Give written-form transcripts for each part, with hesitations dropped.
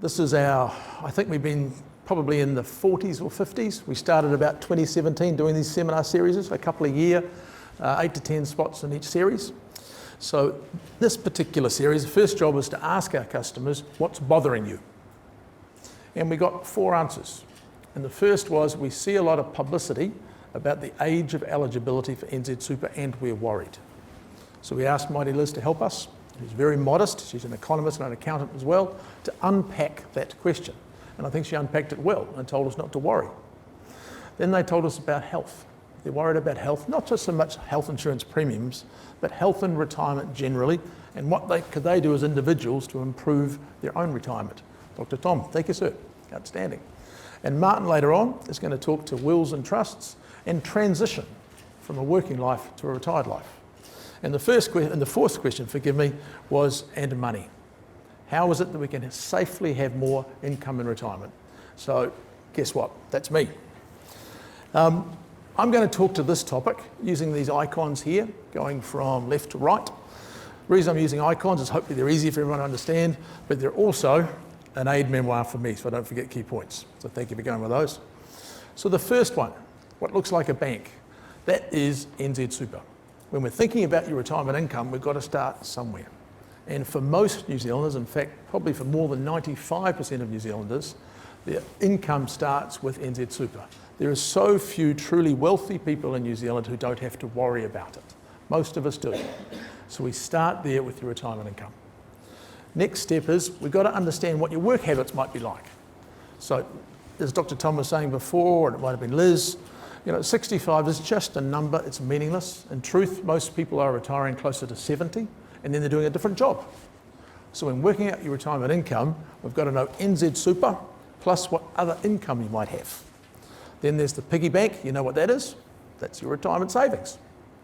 This is I think we've been probably in the 40s or 50s. We started about 2017 doing these seminar series, a couple a year, 8 to 10 spots in each series. So this particular series, the first job was to ask our customers, what's bothering you? And we got 4 answers. And the first was, we see a lot of publicity about the age of eligibility for NZ Super and we're worried. So we asked Mighty Liz to help us. She's very modest, she's an economist and an accountant as well, to unpack that question. And I think she unpacked it well and told us not to worry. Then they told us about health. They're worried about health, not just so much health insurance premiums, but health and retirement generally, and what could they do as individuals to improve their own retirement. Dr. Tom, thank you, sir. Outstanding. And Martin later on is going to talk to wills and trusts and transition from a working life to a retired life. And the fourth question, forgive me, was and money. How is it that we can safely have more income in retirement? So guess what? That's me. I'm going to talk to this topic using these icons here, going from left to right. The reason I'm using icons is hopefully they're easy for everyone to understand, but they're also an aid memoir for me, so I don't forget key points. So thank you for going with those. So the first one, what looks like a bank, that is NZ Super. When we're thinking about your retirement income, we've got to start somewhere. And for most New Zealanders, in fact, probably for more than 95% of New Zealanders, their income starts with NZ Super. There are so few truly wealthy people in New Zealand who don't have to worry about it. Most of us do. So we start there with your retirement income. Next step is we've got to understand what your work habits might be like. So as Dr. Tom was saying before, and it might have been Liz, 65 is just a number, it's meaningless. In truth, most people are retiring closer to 70, and then they're doing a different job. So when working out your retirement income, we've got to know NZ Super plus what other income you might have. Then there's the piggy bank, you know what that is? That's your retirement savings.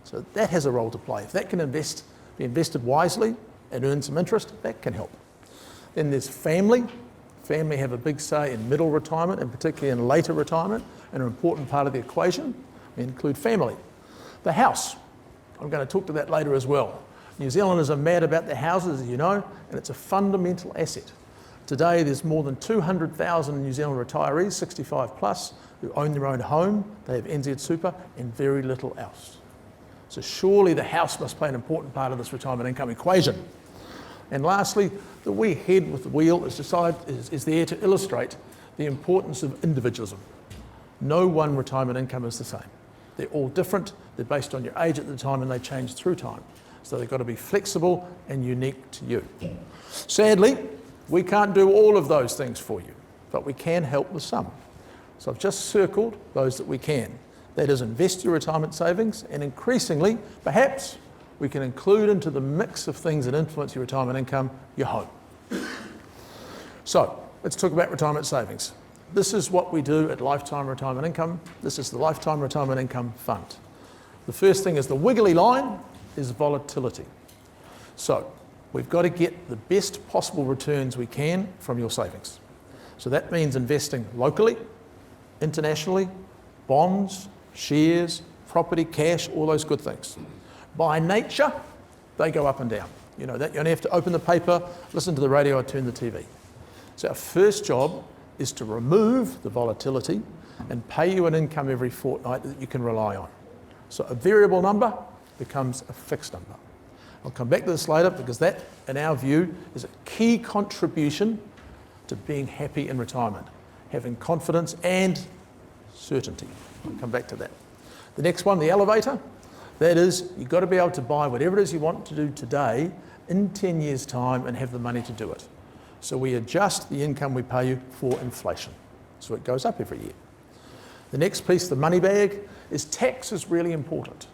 So that has a role to play. If that can be invested wisely and earn some interest, that can help. Then there's family. Family have a big say in middle retirement and particularly in later retirement, and an important part of the equation. We include family. The house, I'm going to talk to that later as well. New Zealanders are mad about their houses, as you know, and it's a fundamental asset. Today there's more than 200,000 New Zealand retirees, 65 plus, who own their own home, they have NZ Super and very little else. So surely the house must play an important part of this retirement income equation. And lastly, the wee head with the wheel is there to illustrate the importance of individualism. No one retirement income is the same. They're all different, they're based on your age at the time and they change through time. So they've got to be flexible and unique to you. Sadly, we can't do all of those things for you, but we can help with some. So I've just circled those that we can. That is, invest your retirement savings, and increasingly, perhaps, we can include into the mix of things that influence your retirement income, your home. So let's talk about retirement savings. This is what we do at Lifetime Retirement Income. This is the Lifetime Retirement Income Fund. The first thing is the wiggly line is volatility. So we've got to get the best possible returns we can from your savings. So that means investing locally, internationally, bonds, shares, property, cash, all those good things. By nature, they go up and down. You know that. You only have to open the paper, listen to the radio, or turn the TV. So our first job is to remove the volatility and pay you an income every fortnight that you can rely on. So a variable number becomes a fixed number. I'll come back to this later because that, in our view, is a key contribution to being happy in retirement, having confidence and certainty. I'll come back to that. The next one, the elevator, that is, you've got to be able to buy whatever it is you want to do today in 10 years' time and have the money to do it. So we adjust the income we pay you for inflation. So it goes up every year. The next piece, the money bag, is tax is really important.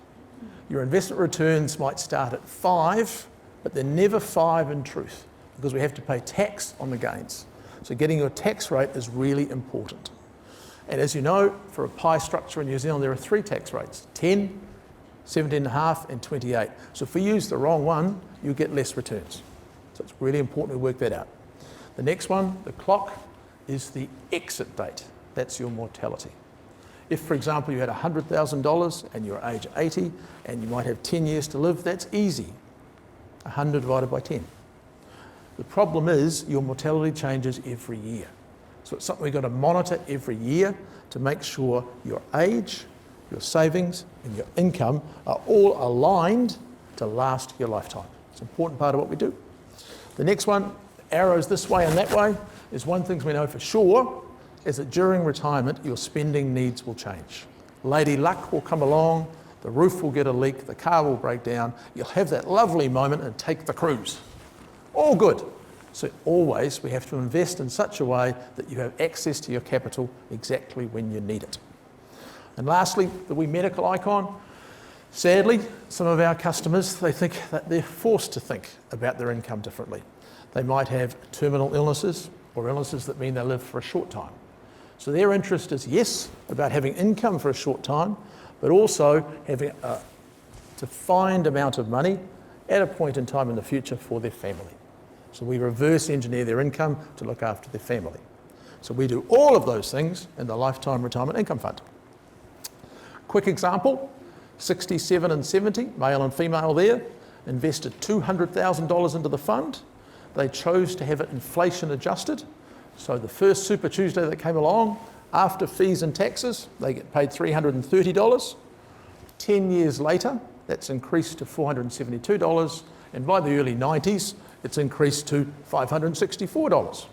Your investment returns might start at 5, but they're never 5 in truth because we have to pay tax on the gains. So getting your tax rate is really important. And as you know, for a pie structure in New Zealand, there are 3 tax rates, 10, 17.5 and 28. So if we use the wrong one, you get less returns. So it's really important we work that out. The next one, the clock, is the exit date. That's your mortality. If, for example, you had $100,000 and you're age 80 and you might have 10 years to live, that's easy. 100 divided by 10. The problem is your mortality changes every year. So it's something we've got to monitor every year to make sure your age, your savings and your income are all aligned to last your lifetime. It's an important part of what we do. The next one, arrows this way and that way, is one thing we know for sure is that during retirement your spending needs will change. Lady luck will come along, the roof will get a leak, the car will break down, you'll have that lovely moment and take the cruise. All good. So always we have to invest in such a way that you have access to your capital exactly when you need it. And lastly, the wee medical icon. Sadly, some of our customers, they think that they're forced to think about their income differently. They might have terminal illnesses or illnesses that mean they live for a short time. So their interest is, yes, about having income for a short time, but also having a defined amount of money at a point in time in the future for their family. So we reverse engineer their income to look after their family. So we do all of those things in the Lifetime Retirement Income Fund. Quick example, 67 and 70, male and female there, invested $200,000 into the fund. They chose to have it inflation adjusted. So the first Super Tuesday that came along, after fees and taxes, they get paid $330. 10 years later, that's increased to $472. And by the early 90s, it's increased to $564.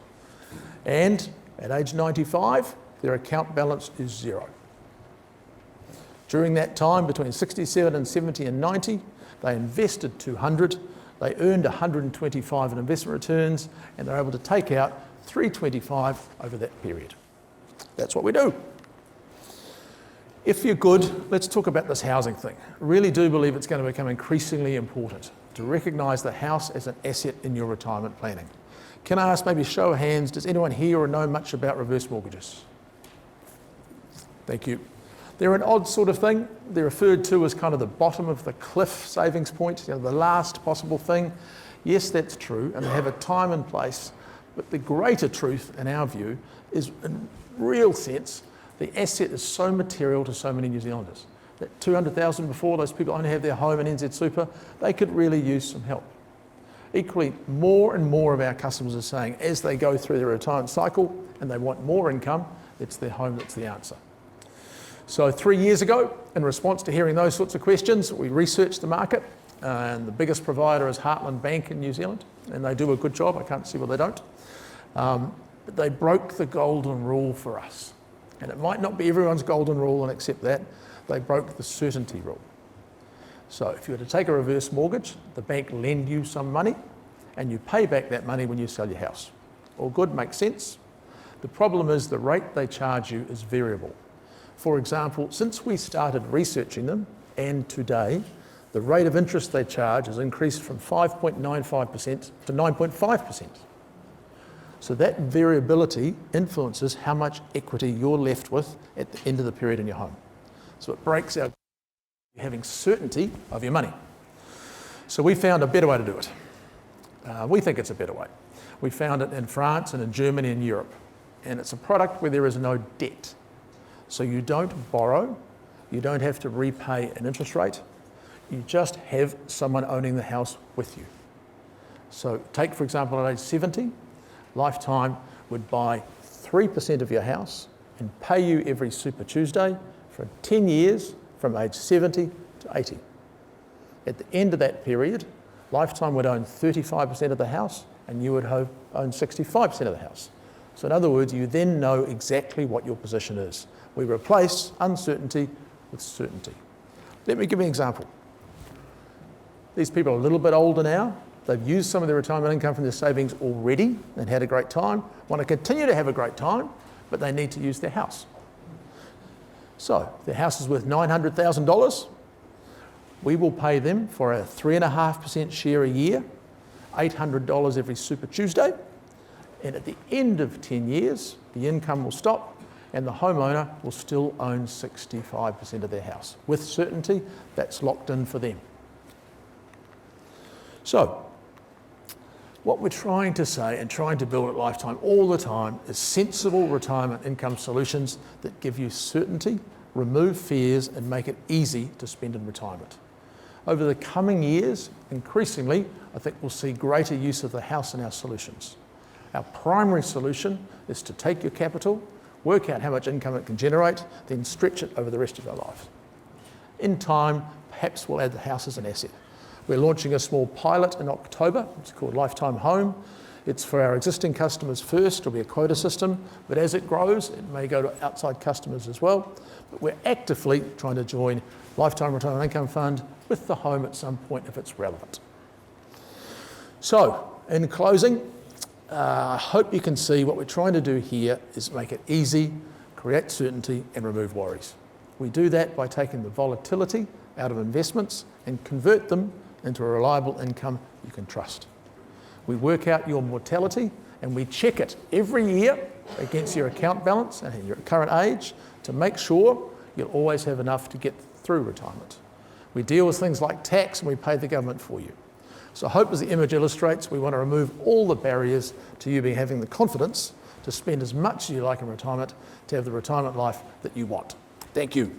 And at age 95, their account balance is zero. During that time, between 67 and 70 and 90, they invested 200, they earned 125 in investment returns, and they're able to take out 325 over that period. That's what we do. If you're good, let's talk about this housing thing. I really do believe it's going to become increasingly important to recognise the house as an asset in your retirement planning. Can I ask, maybe show of hands, does anyone here or know much about reverse mortgages? Thank you. They're an odd sort of thing. They're referred to as kind of the bottom of the cliff savings point, the last possible thing. Yes, that's true, and they have a time and place, but the greater truth, in our view, is in real sense, the asset is so material to so many New Zealanders. That 200,000 before, those people only have their home in NZ Super, they could really use some help. Equally, more and more of our customers are saying, as they go through their retirement cycle and they want more income, it's their home that's the answer. So 3 years ago, in response to hearing those sorts of questions, we researched the market, and the biggest provider is Heartland Bank in New Zealand, and they do a good job, I can't see why they don't. But they broke the golden rule for us. And it might not be everyone's golden rule and accept that, they broke the certainty rule. So if you were to take a reverse mortgage, the bank lend you some money, and you pay back that money when you sell your house. All good, makes sense. The problem is the rate they charge you is variable. For example, since we started researching them, and today, the rate of interest they charge has increased from 5.95% to 9.5%. So that variability influences how much equity you're left with at the end of the period in your home. So it breaks out having certainty of your money. So we found a better way to do it. We think it's a better way. We found it in France and in Germany and Europe. And it's a product where there is no debt. So you don't borrow, you don't have to repay an interest rate, you just have someone owning the house with you. So take, for example, at age 70, Lifetime would buy 3% of your house and pay you every Super Tuesday for 10 years from age 70 to 80. At the end of that period, Lifetime would own 35% of the house and you would own 65% of the house. So in other words, you then know exactly what your position is. We replace uncertainty with certainty. Let me give you an example. These people are a little bit older now. They've used some of their retirement income from their savings already and had a great time, want to continue to have a great time, but they need to use their house. So their house is worth $900,000. We will pay them for a 3.5% share a year, $800 every Super Tuesday. And at the end of 10 years, the income will stop and the homeowner will still own 65% of their house. With certainty, that's locked in for them. So, what we're trying to say and trying to build at Lifetime all the time is sensible retirement income solutions that give you certainty, remove fears, and make it easy to spend in retirement. Over the coming years, increasingly, I think we'll see greater use of the house in our solutions. Our primary solution is to take your capital, work out how much income it can generate, then stretch it over the rest of our life. In time, perhaps we'll add the house as an asset. We're launching a small pilot in October. It's called Lifetime Home. It's for our existing customers first. It'll be a quota system, but as it grows, it may go to outside customers as well. But we're actively trying to join Lifetime Retirement Income Fund with the home at some point if it's relevant. So, in closing, I hope you can see what we're trying to do here is make it easy, create certainty, and remove worries. We do that by taking the volatility out of investments and convert them into a reliable income you can trust. We work out your mortality and we check it every year against your account balance and your current age to make sure you'll always have enough to get through retirement. We deal with things like tax and we pay the government for you. So I hope, as the image illustrates, we want to remove all the barriers to you having the confidence to spend as much as you like in retirement to have the retirement life that you want. Thank you.